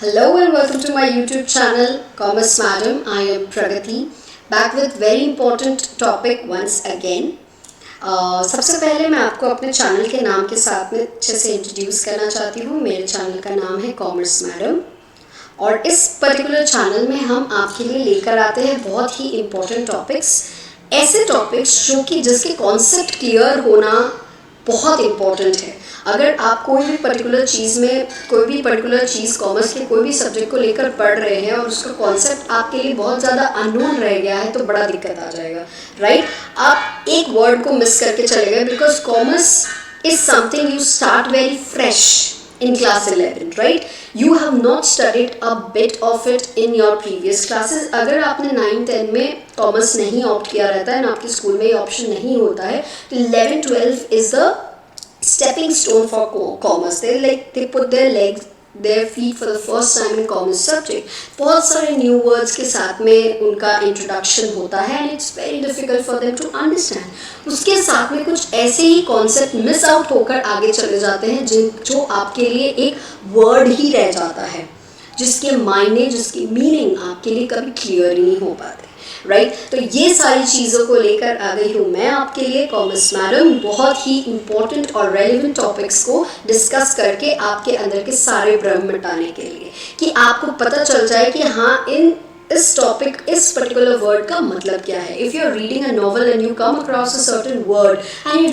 Hello and welcome to my YouTube channel, Commerce Madam. I am Pragati, back with very important topic once again. सबसे पहले मैं आपको अपने channel के नाम के साथ में अच्छे से इंट्रोड्यूस करना चाहती हूँ. मेरे चैनल का नाम है कॉमर्स मैडम और इस पर्टिकुलर चैनल में हम आपके लिए लेकर आते हैं बहुत ही इम्पोर्टेंट टॉपिक्स, ऐसे टॉपिक्स जो कि जिसके कॉन्सेप्ट क्लियर होना बहुत इम्पॉर्टेंट है. अगर आप कोई भी पर्टिकुलर चीज़ कॉमर्स के कोई भी सब्जेक्ट को लेकर पढ़ रहे हैं और उसका कॉन्सेप्ट आपके लिए बहुत ज़्यादा अननोन रह गया है तो बड़ा दिक्कत आ जाएगा, राइट. आप एक वर्ड को मिस करके चले गए because commerce is something you start very fresh in class 11, right? You have not studied a bit of it in your previous classes. अगर आपने 9-10 में कॉमर्स नहीं ऑप्ट किया रहता है ना, आपके स्कूल में ये ऑप्शन नहीं होता है, तो 11-12 is the stepping stone for commerce. They put their feet for the first time in commerce subject. बहुत सारे new words के साथ में उनका introduction होता है and it's very difficult for them to understand. उसके साथ में कुछ ऐसे ही concept miss out होकर आगे चले जाते हैं जो आपके लिए एक word ही रह जाता है, जिसके मायने जिसकी मीनिंग आपके लिए कभी क्लियर ही नहीं हो पाते, राइट. तो ये सारी चीज़ों को लेकर आ गई हूँ मैं आपके लिए कॉमर्स मैडम, बहुत ही इम्पोर्टेंट और रेलिवेंट टॉपिक्स को डिस्कस करके आपके अंदर के सारे भ्रम मिटाने के लिए, कि आपको पता चल जाए कि हाँ इस पर्टिकुलर वर्ड का मतलब क्या है. If you are reading a novel and you come across a certain word and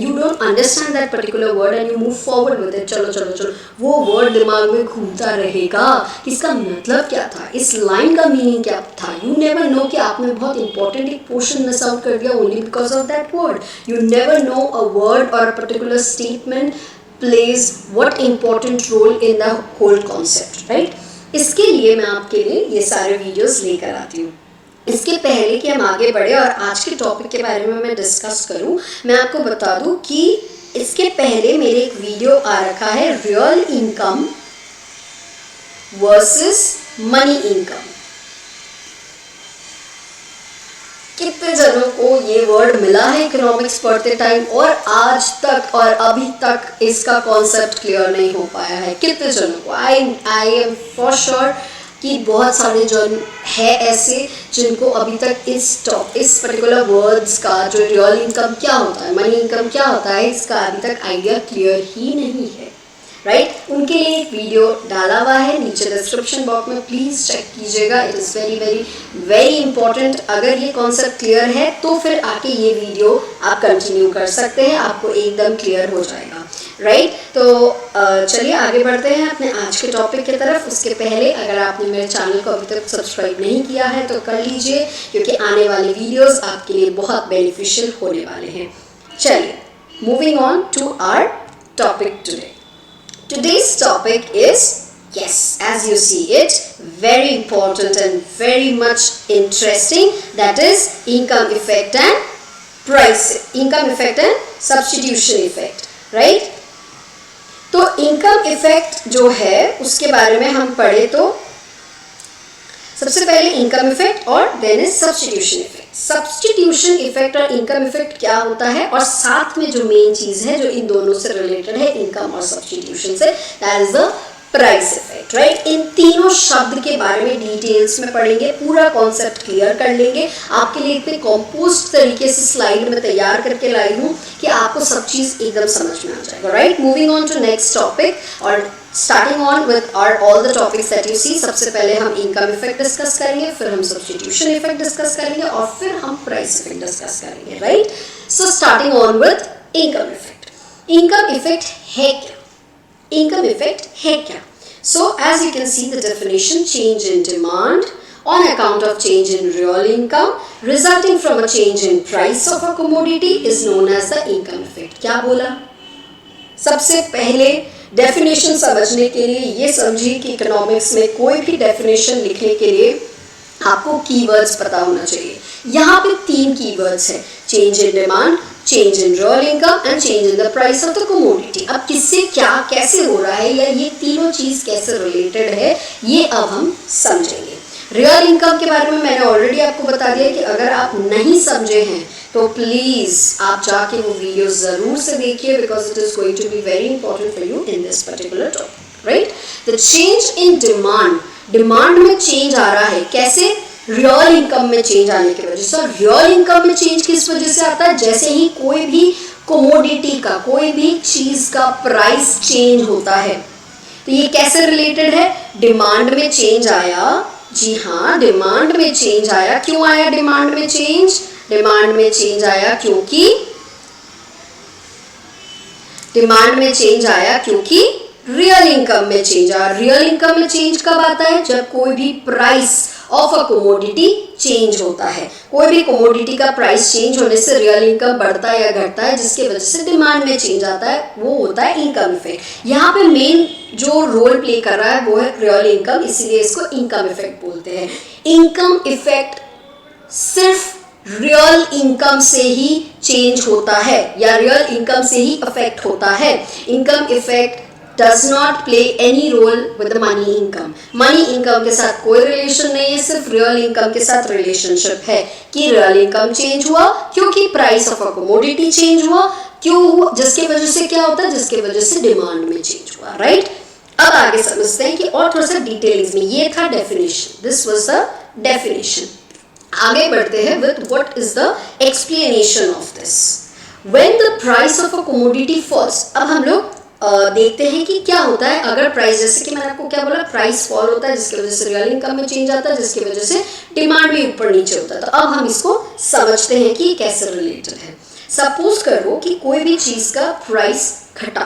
you don't understand that particular word and you move forward with it, चलो वो वर्ड दिमाग में घूमता रहेगा कि इसका मतलब क्या था, इस लाइन का मीनिंग क्या था. यू नेवर नो कि आपने बहुत इंपॉर्टेंट एक पोर्शन मिस आउट कर दिया only because of that word. You never know a word or a particular statement plays what important role in the whole concept, right? इसके लिए मैं आपके लिए ये सारे वीडियोस लेकर आती हूँ. इसके पहले कि हम आगे बढ़े और आज के टॉपिक के बारे में मैं डिस्कस करूँ, मैं आपको बता दूँ कि इसके पहले मेरे एक वीडियो आ रखा है real income versus money income. कितने जनों को ये वर्ड मिला है इकोनॉमिक्स पढ़ते टाइम और आज तक और अभी तक इसका कॉन्सेप्ट क्लियर नहीं हो पाया है. कितने जनों को आई एम फॉर श्योर कि बहुत सारे जन है ऐसे जिनको अभी तक इस पर्टिकुलर वर्ड्स का जो रियल इनकम क्या होता है, मनी इनकम क्या होता है, इसका अभी तक आइडिया क्लियर ही नहीं है, राइट. उनके लिए एक वीडियो डाला हुआ है नीचे डिस्क्रिप्शन बॉक्स में, प्लीज़ चेक कीजिएगा. It is very very very important. अगर ये कॉन्सेप्ट क्लियर है तो फिर आके ये वीडियो आप कंटिन्यू कर सकते हैं, आपको एकदम क्लियर हो जाएगा, राइट. तो चलिए आगे बढ़ते हैं अपने आज के टॉपिक की तरफ. उसके पहले अगर आपने मेरे चैनल को अभी तक सब्सक्राइब नहीं किया है तो कर लीजिए, क्योंकि आने वाले वीडियोज़ आपके लिए बहुत बेनिफिशियल होने वाले हैं. चलिए moving on to our topic today. Today's topic is, yes, as you see it, very important and very much interesting, that is income effect and substitution effect, right? तो income effect जो है उसके बारे में हम पढ़े तो सबसे पहले इनकम इफेक्ट और then is substitution effect. Substitution effect और इनकम इफेक्ट क्या होता है और साथ में जो मेन चीज है जो इन दोनों से रिलेटेड है इनकम और सब्स्टिट्यूशन से, that is the price effect, right. इन तीनों शब्द के बारे में डिटेल्स में पढ़ेंगे, पूरा कॉन्सेप्ट क्लियर कर लेंगे. आपके लिए इतने कॉम्पोस्ट तरीके से स्लाइड में तैयार करके लाई हूँ कि आपको सब चीज़ एकदम समझ में आ जाएगा, right. Moving on to next topic और starting on with all the topics that you see. सबसे पहले हम इनकम इफेक्ट डिस्कस करेंगे, फिर हम सब्स्टिट्यूशन इफेक्ट डिस्कस करेंगे और फिर हम प्राइस इफेक्ट डिस्कस करेंगे, right. So starting on with income effect. Income effect है क्या? इनकम इफेक्ट है क्या? So as you can see the definition, change in demand on account of change in real income resulting from a change in price of a commodity is known as the income effect. क्या बोला? सबसे पहले definition समझने के लिए ये समझिए कि इकोनॉमिक्स में कोई भी डेफिनेशन लिखने के लिए आपको कीवर्ड्स पता होना चाहिए. यहाँ पे 3 कीवर्ड्स है, change in demand, change in real income and change in the price of the commodity. अब किससे क्या कैसे हो रहा है या ये तीनों चीज कैसे रिलेटेड है ये अब हम समझेंगे. रियल इनकम के बारे में मैंने ऑलरेडी आपको बता दिया कि अगर आप नहीं समझे हैं तो प्लीज़ आप जाके वो वीडियो ज़रूर से देखिए because it is going to be very important for you in this particular topic. Right. The change in demand, demand में चेंज आ रहा है कैसे, रियल इनकम में चेंज आने की वजह से। और रियल इनकम में चेंज किस वजह से आता है, जैसे ही कोई भी कोमोडिटी का, कोई भी चीज का प्राइस चेंज होता है। तो ये कैसे रिलेटेड है, डिमांड में चेंज आया, जी हाँ डिमांड में चेंज आया। क्यों आया डिमांड में चेंज, डिमांड में चेंज आया क्योंकि, डिमांड में चेंज आया क्योंकि रियल इनकम में चेंज आया। रियल इनकम में चेंज कब आता है, जब कोई भी price of a commodity change होता है। कोई भी कमोडिटी का प्राइस चेंज होने से रियल इनकम बढ़ता है या घटता है, जिसके वजह से डिमांड में चेंज आता है, वो होता है इनकम इफेक्ट। यहाँ पे मेन जो रोल प्ले कर रहा है वो है रियल इनकम, इसीलिए इसको इनकम इफेक्ट बोलते हैं। इनकम इफेक्ट सिर्फ रियल इनकम से ही चेंज होता है या रियल इनकम से ही अफेक्ट होता है। Income effect does not play any role with the money income. Money income के साथ कोई रिलेशन नहीं है, सिर्फ रियल इनकम के साथ रिलेशनशिप है कि रियल इनकम चेंज हुआ क्योंकि price of a commodity change हुआ, क्यों हुआ, जिसके वजह से क्या होता है, जिसके वजह से डिमांड में चेंज हुआ, राइट। अब आगे समझते हैं कि और थोड़ा सा डिटेल्स में। ये था definition, this was the definition. आगे बढ़ते हैं with what is the explanation of this. When the price of a commodity falls, अब हम लोग देखते हैं कि क्या होता है अगर प्राइस, जैसे कि मैंने आपको क्या बोला, प्राइस फॉल होता है जिसकी वजह से रियल इनकम में चेंज आता है, जिसकी वजह से डिमांड भी ऊपर नीचे होता है। तो अब हम इसको समझते हैं कि कैसे रिलेटेड है। सपोज करो कि कोई भी चीज का प्राइस घटा,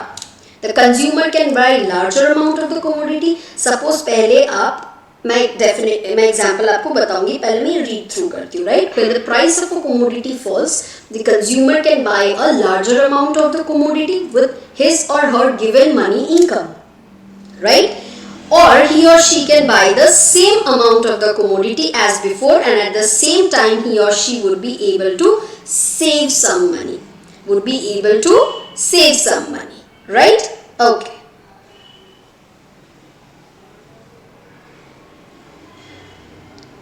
the consumer can buy larger amount of the commodity. Suppose पहले आप, मैं एग्जांपल आपको बताऊंगी, पहले मैं रीड थ्रू करती हूँ, right. When the price of a commodity falls, the consumer can buy a larger amount of the commodity with his or her given money income, right? Or he or she can buy the same amount of the commodity as before, and at the same time he or she would be able to save some money, right? Okay.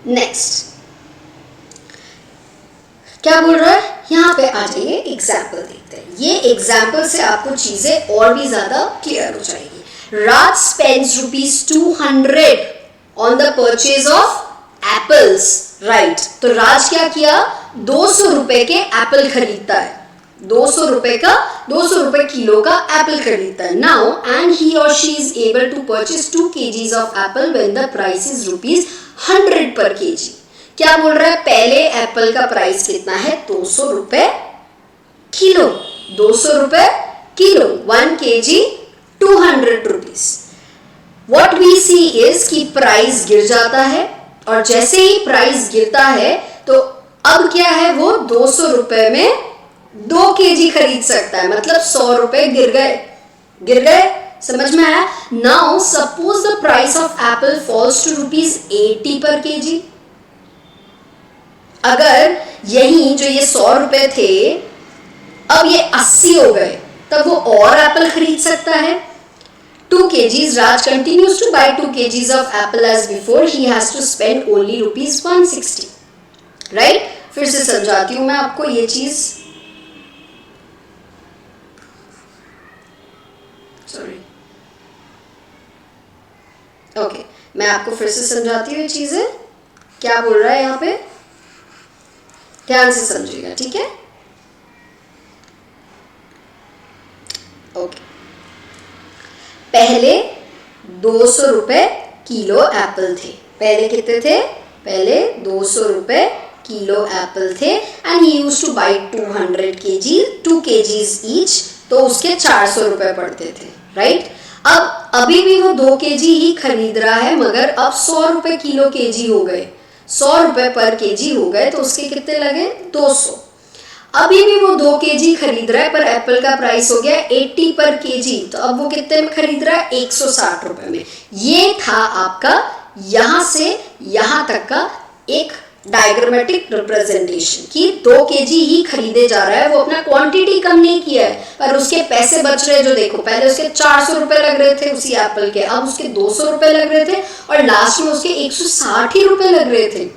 Next क्या बोल रहा है, यहाँ पे आ जाइए, example देखते हैं। ये एग्जाम्पल से आपको चीजें और भी ज्यादा क्लियर हो जाएगी। Raj spends ₹200 on the purchase of apples, right. तो राज क्या किया, 200 रुपए के एप्पल खरीदता है, 200 रुपए किलो का एप्पल खरीदता है। नाउ एंड ही और she is able to purchase 2 kgs of apple when the price is ₹100 per KG. क्या बोल रहा है, पहले एप्पल का प्राइस कितना है, 200 रुपए किलो, 200 रुपए किलो, 1 kg 200 rupees. What we see is कि प्राइस गिर जाता है, और जैसे ही प्राइस गिरता है तो अब क्या है, वो 200 रुपए में 2 kg खरीद सकता है, मतलब 100 रुपए गिर गए, समझ में आया। Now suppose the price of apple falls to ₹80 per KG. अगर यही जो ये 100 रुपए थे अब ये 80 हो गए, तब वो और एप्पल खरीद सकता है। 2 kgs, Raj continues to buy 2 kgs of apple as before. He has to spend only ₹160, right? फिर से समझाती हूँ मैं आपको ये चीज, सॉरी, ओके, मैं आपको फिर से समझाती हूँ ये चीजें। क्या बोल रहा है यहाँ पे, ध्यान से समझिएगा, ठीक है। ओके, पहले 200 रुपए किलो एप्पल थे, पहले कितने थे, पहले 200 रुपए किलो एप्पल थे, and he used to buy 2 kgs each, तो उसके 400 रुपए पड़ते थे, राइट। अब अभी भी वो 2 kg ही खरीद रहा है, मगर अब 100 रुपए किलो केजी हो गए, 100 रुपए पर केजी हो गए, तो उसके कितने लगे, 200। अभी भी वो 2 kg खरीद रहा है, पर एप्पल का प्राइस हो गया 80 पर केजी, तो अब वो कितने में खरीद रहा है, 160 रुपए में। ये था आपका यहां से यहां तक का एक डायग्रामेटिक रिप्रेजेंटेशन कि 2 kg ही खरीदे जा रहा है, वो अपना क्वांटिटी कम नहीं किया है, पर उसके पैसे बच रहे, जो देखो पहले उसके 400 रुपए लग रहे थे उसी एप्पल के, अब उसके 200 रुपए लग रहे थे, और लास्ट में उसके 160 ही रुपए लग रहे थे,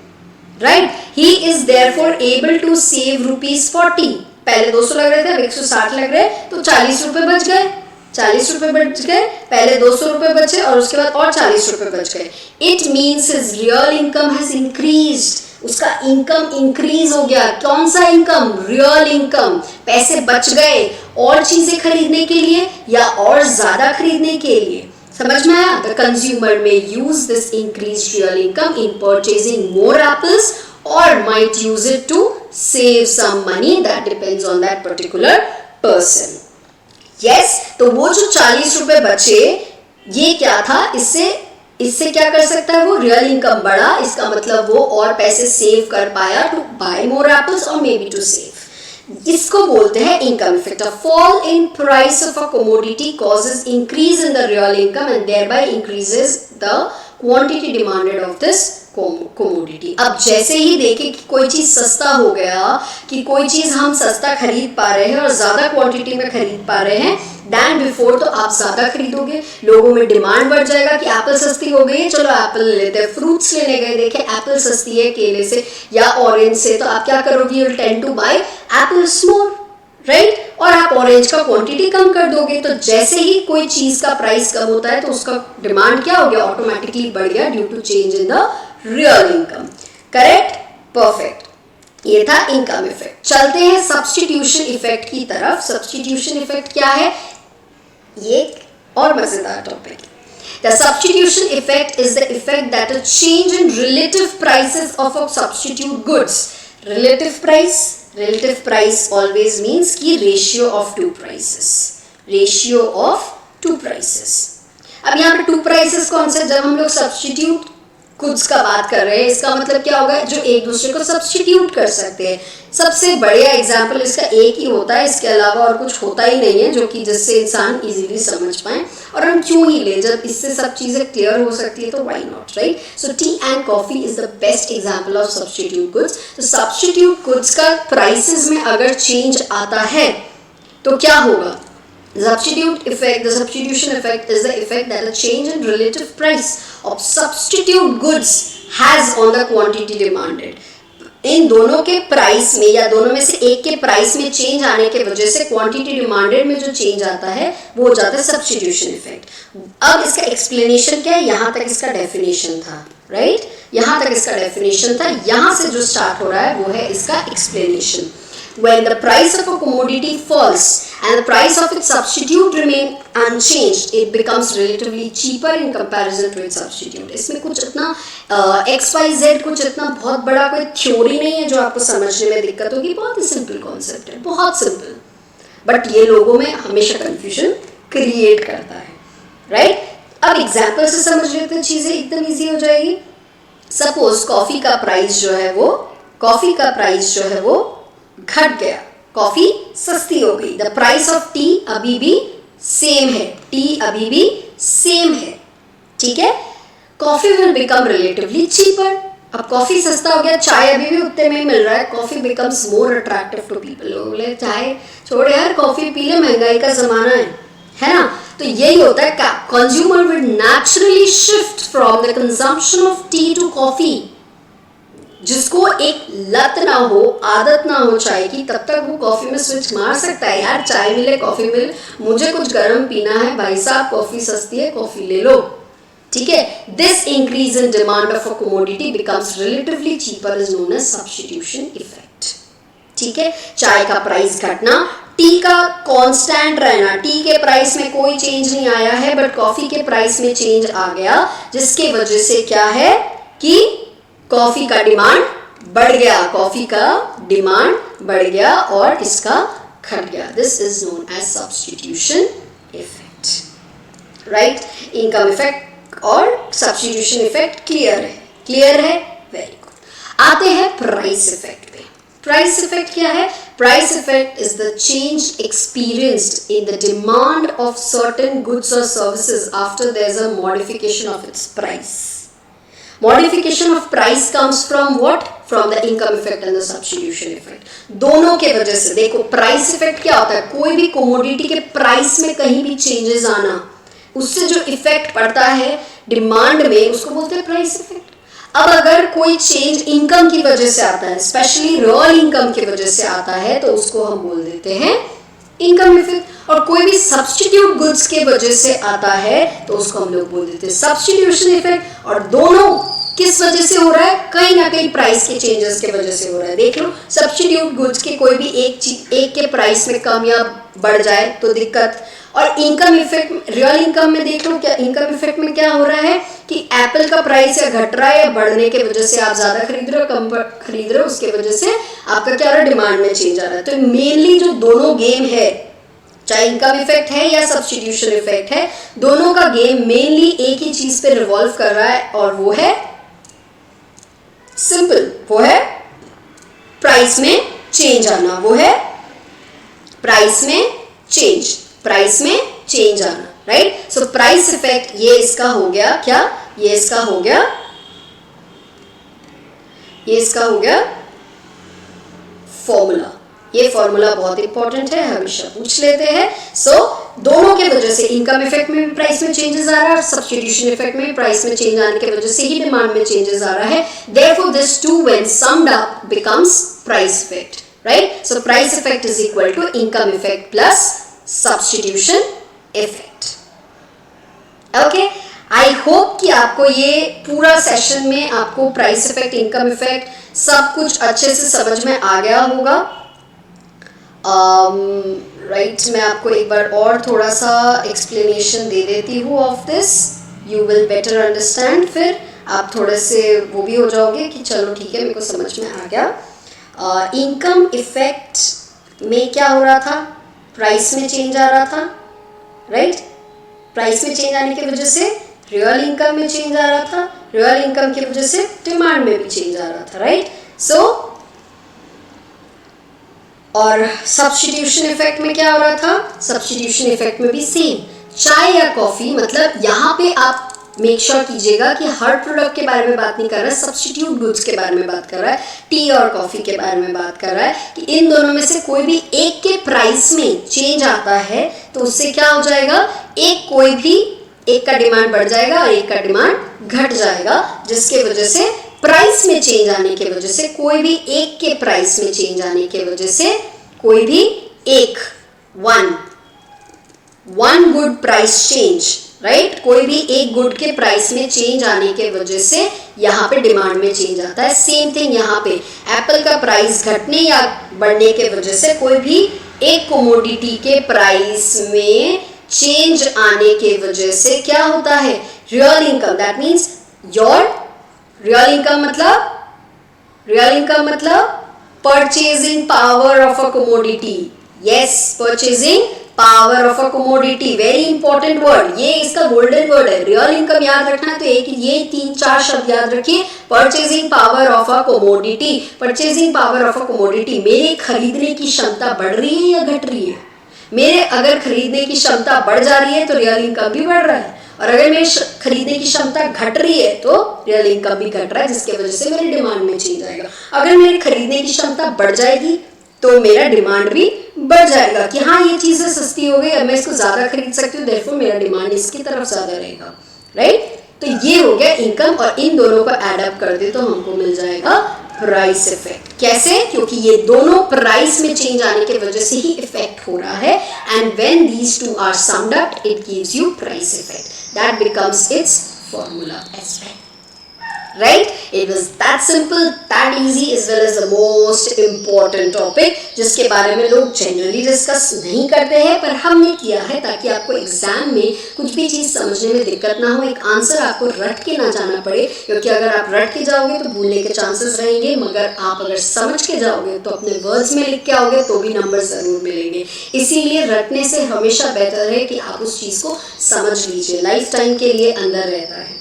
right. He is therefore able to save ₹40। पहले 200 लग रहे थे, अब 160 लग रहे, तो 40 रुपए बच गए, ₹40 बच गए, पहले ₹200 बचे और उसके बाद और ₹40 बच गए। It means his real income has increased, उसका इनकम इंक्रीज हो गया। कौन सा इनकम? Real income. पैसे बच गए और चीजें खरीदने के लिए या और ज्यादा खरीदने के लिए। समझ में आया? The consumer may use this increase real income in purchasing more apples or might use it to save some money, that depends on that particular person. Yes, तो वो जो ₹40 बचे, ये क्या था? इससे क्या कर सकता है वो? रियल इनकम बढ़ा, इसका मतलब वो और पैसे सेव कर पाया टू बाय मोर एप्पल्स और मे बी टू सेव। इसको बोलते हैं income effect. A fall in price of a commodity causes increase in the real income and thereby increases the quantity demanded of this commodity. अब जैसे ही देखें कि कोई चीज सस्ता हो गया, कि कोई चीज हम सस्ता खरीद पा रहे हैं और ज्यादा क्वांटिटी में खरीद पा रहे हैं दैन बिफोर, तो आप ज्यादा खरीदोगे, लोगों में डिमांड बढ़ जाएगा कि एप्पल सस्ती हो गई है, चलो एप्पल लेते हैं। फ्रूट्स लेने गए, देखे एप्पल सस्ती है केले से या ऑरेंज से, तो आप क्या करोगे? You will tend to buy apples more, right? और आप ऑरेंज का क्वांटिटी कम कर दोगे। तो जैसे ही कोई चीज का प्राइस कम होता है तो उसका डिमांड क्या हो गया? ऑटोमेटिकली बढ़ गया due to change in the real income. Correct? Perfect. ये था इनकम इफेक्ट। चलते हैं सब्स्टिट्यूशन इफेक्ट की तरफ। सब्स्टिट्यूशन इफेक्ट क्या है? ये और मजेदार topic. The substitution effect is the effect that a change in relative prices of a substitute goods. Relative price always means कि ratio of two prices. Ratio of two prices. अब यहाँ पे two prices कौन से? जब हम लोग substitute goods का बात कर रहे हैं, इसका मतलब क्या होगा? जो एक दूसरे को सब्स्टिट्यूट कर सकते हैं। सबसे बढ़िया एग्जाम्पल इसका एक ही होता है, इसके अलावा और कुछ होता ही नहीं है जो कि जिससे इंसान इजीली समझ पाए। और हम क्यों ही ले, जब इससे सब चीजें क्लियर हो सकती है तो why not, right? So T and coffee is the best example of substitute goods. तो सब्स्टिट्यूट गुड्स का प्राइसेस में अगर चेंज आता है तो क्या होगा? The substitution effect is the effect that a change in relative price of substitute goods has on the quantity demanded. इन दोनों के प्राइस में या दोनों में से एक के प्राइस में चेंज आने के वजह से क्वांटिटी डिमांडेड में जो चेंज आता है वो हो जाता है सब्स्टिट्यूशन इफेक्ट। अब इसका एक्सप्लेनेशन क्या है? यहाँ तक इसका डेफिनेशन था, राइट? यहाँ तक इसका डेफिनेशन था, यहाँ से जो स्टार्ट हो रहा है वो है इसका explanation. When the price of a commodity falls and the price of its substitute remain unchanged, it becomes relatively cheaper in comparison to its substitute. इसमें कुछ इतना XYZ कुछ इतना बहुत बड़ा कोई थ्योरी नहीं है जो आपको समझने में दिक्कत होगी। बहुत ही सिंपल कॉन्सेप्ट है, बहुत सिंपल, बट ये लोगों में हमेशा कंफ्यूजन क्रिएट करता है, राइट? अब एग्जाम्पल से समझ लेते हैं, चीजें एकदम ईजी हो जाएगी। सपोज कॉफी का प्राइस जो है वो घट गया, कॉफी सस्ती हो गई। द प्राइस ऑफ टी अभी भी सेम है, ठीक है? Coffee will become relatively cheaper. अब कॉफी सस्ता हो गया, चाय अभी भी उतने में ही मिल रहा है, coffee becomes more attractive to people. लोग बोले चाय छोड़ यार, कॉफी पी ले, महंगाई का जमाना है ना? तो यही होता है, consumer will naturally shift from the consumption of tea to coffee. जिसको एक लत ना हो, आदत ना हो चाय की, तब तक वो कॉफी में स्विच मार सकता है। यार चाय मिले, कॉफी मिले, मुझे कुछ गर्म पीना है, भाई साहब कॉफी सस्ती है, कॉफी ले लो, ठीक है? This increase in demand of a commodity becomes relatively cheaper is known as substitution effect, ठीक है? चाय का प्राइस घटना, टी का कांस्टेंट रहना, टी के प्राइस में कोई चेंज नहीं आया है, बट कॉफी के प्राइस में चेंज आ गया, जिसके वजह से क्या है कि कॉफी का डिमांड बढ़ गया, और इसका घट गया। This is known as substitution effect, right? Income effect और सब्स्टिट्यूशन इफेक्ट क्लियर है? Very good. आते हैं प्राइस इफेक्ट पे। प्राइस इफेक्ट क्या है? Price effect is the change experienced in the demand of certain goods और services after there is a modification of its price. Modification of price comes from what? From the income effect and the substitution effect. दोनों के वजह से देखो, price effect क्या होता है? कोई भी कोमोडिटी के प्राइस में कहीं भी चेंजेस आना, उससे जो इफेक्ट पड़ता है डिमांड में, उसको बोलते हैं प्राइस इफेक्ट। अब अगर कोई चेंज इनकम की वजह से आता है, स्पेशली रियल इनकम की वजह से आता है, तो उसको हम बोल देते हैं इनकम इफेक्ट। और कोई भी सब्स्टिट्यूट गुड्स के वजह से आता है तो उसको हम लोग बोल देते हैं सब्स्टिट्यूशन इफेक्ट। और दोनों किस वजह से हो रहा है? कहीं ना कहीं प्राइस के चेंजेस के वजह से हो रहा है। देख लो, सब्स्टिट्यूट गुड्स के कोई भी एक के प्राइस में कम या बढ़ जाए तो दिक्कत। और इनकम इफेक्ट, रियल इनकम में देख लो, क्या इनकम इफेक्ट में क्या हो रहा है कि एप्पल का प्राइस या घट रहा है या बढ़ने के वजह से आप ज्यादा खरीद रहे हो, कम खरीद रहे हो, उसके वजह से आपका क्या हो रहा है? डिमांड में चेंज आ रहा है। तो मेनली जो दोनों गेम है, चाहे इनकम इफेक्ट है या सब्स्टिट्यूशन इफेक्ट है, दोनों का गेम मेनली एक ही चीज पे रिवॉल्व कर रहा है और वो है सिंपल, वो है प्राइस में चेंज आना, वो है प्राइस में चेंज, प्राइस में चेंज आना, राइट। सो प्राइस इफेक्ट ये इसका हो गया क्या? ये इसका हो गया, ये इसका हो गया फॉर्मूला। ये फॉर्मूला बहुत इंपॉर्टेंट है, हमेशा पूछ लेते हैं। सो दोनों के वजह से इनकम इफेक्ट में प्राइस में चेंजेस आ रहा है और सब्स्टिट्यूशन इफेक्ट में प्राइस में चेंज आने की वजह से ही डिमांड में चेंजेस आ रहा है। Therefore this two when summed up becomes price effect, right? So price effect is equal to income effect plus substitution effect. Okay? I hope कि आपको ये पूरा सेशन में आपको प्राइस इफेक्ट, इनकम इफेक्ट सब कुछ अच्छे से समझ में आ गया होगा। राइट, मैं आपको एक बार और थोड़ा सा एक्सप्लेनेशन दे देती हूँ of this, you will better understand. फिर आप थोड़े से वो भी हो जाओगे कि चलो ठीक है, मेरे को समझ में आ गया। इनकम इफेक्ट में क्या हो रहा था? प्राइस में चेंज आ रहा था, राइट। प्राइस में चेंज आने की वजह से रियल इनकम में चेंज आ रहा था, रियल इनकम की वजह से डिमांड में भी चेंज आ रहा था, राइट। सो और सब्स्टिट्यूशन इफेक्ट में क्या हो रहा था? सब्स्टिट्यूशन इफेक्ट में भी सेम, चाय या कॉफी, मतलब यहाँ पे आप मेक श्योर कीजिएगा कि हर प्रोडक्ट के बारे में बात नहीं कर रहा है, सब्स्टिट्यूट गुड्स के बारे में बात कर रहा है, टी और कॉफी के बारे में बात कर रहा है कि इन दोनों में से कोई भी एक के प्राइस में चेंज आता है तो उससे क्या हो जाएगा? कोई भी एक का डिमांड बढ़ जाएगा और एक का डिमांड घट जाएगा, जिसके वजह से प्राइस में चेंज आने के वजह से, कोई भी एक के प्राइस में चेंज आने के वजह से, कोई भी एक one good price change, right, कोई भी एक गुड के प्राइस में चेंज आने के वजह से यहाँ पे डिमांड में चेंज आता है। सेम थिंग यहाँ पे एप्पल का प्राइस घटने या बढ़ने के वजह से, कोई भी एक कमोडिटी के प्राइस में चेंज आने के वजह से क्या होता है? Real income, that means your real income मतलब purchasing power of a commodity. Yes, purchasing power of a commodity, very important word, ये इसका गोल्डन वर्ड है। रियल इनकम याद रखना है तो एक ये 3-4 शब्द याद रखिए। Purchasing power of a commodity, purchasing power of a commodity, मेरे खरीदने की क्षमता बढ़ रही है या घट रही है? मेरे अगर खरीदने की क्षमता बढ़ जा रही है तो रियल इनकम भी बढ़ रहा है, और अगर मेरी खरीदने की क्षमता घट रही है तो रियल इनकम भी घट रहा है, जिसके वजह से मेरी डिमांड में चेंज आएगा। अगर मेरी खरीदने की क्षमता बढ़ जाएगी तो मेरा डिमांड भी बढ़ जाएगा कि हाँ ये चीज़ें सस्ती हो गई, अब मैं इसको ज़्यादा खरीद सकती हूँ, देयरफॉर मेरा डिमांड इसकी तरफ ज़्यादा रहेगा, राइट। तो ये हो गया इनकम, और इन दोनों को एड अप कर दे तो हमको मिल जाएगा प्राइस इफेक्ट। कैसे? क्योंकि ये दोनों प्राइस में चेंज आने की वजह से ही इफेक्ट हो रहा है, and when these two are summed up it gives you price effect, that becomes its formula as well, right? It was that simple, that easy, as well as the most important topic जिसके बारे में लोग generally discuss नहीं करते हैं, पर हमने किया है ताकि आपको एग्जाम में कुछ भी चीज़ समझने में दिक्कत ना हो, एक आंसर आपको रट के ना जाना पड़े, क्योंकि अगर आप रट के जाओगे तो भूलने के चांसेस रहेंगे, मगर आप अगर समझ के जाओगे तो अपने वर्ड्स में लिख के आओगे तो भी नंबर ज़रूर मिलेंगे। इसीलिए रटने से हमेशा बेहतर है कि आप उस चीज़ को समझ लीजिए, लाइफ टाइम के लिए अंदर रहता है,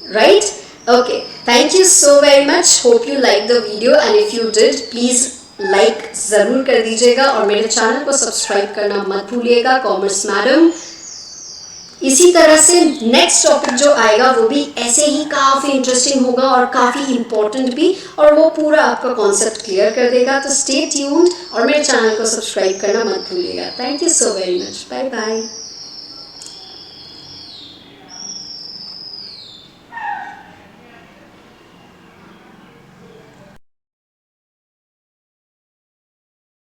right? Okay, thank you so very much. Hope you liked the video, and if you did, please like ज़रूर कर दीजिएगा और मेरे चैनल को सब्सक्राइब करना मत भूलिएगा, कॉमर्स मैडम। इसी तरह से नेक्स्ट टॉपिक जो आएगा वो भी ऐसे ही काफ़ी इंटरेस्टिंग होगा और काफ़ी इम्पोर्टेंट भी, और वो पूरा आपका कॉन्सेप्ट क्लियर कर देगा। तो स्टे ट्यून्ड और मेरे चैनल को सब्सक्राइब करना मत भूलिएगा। Thank you so very much, bye bye.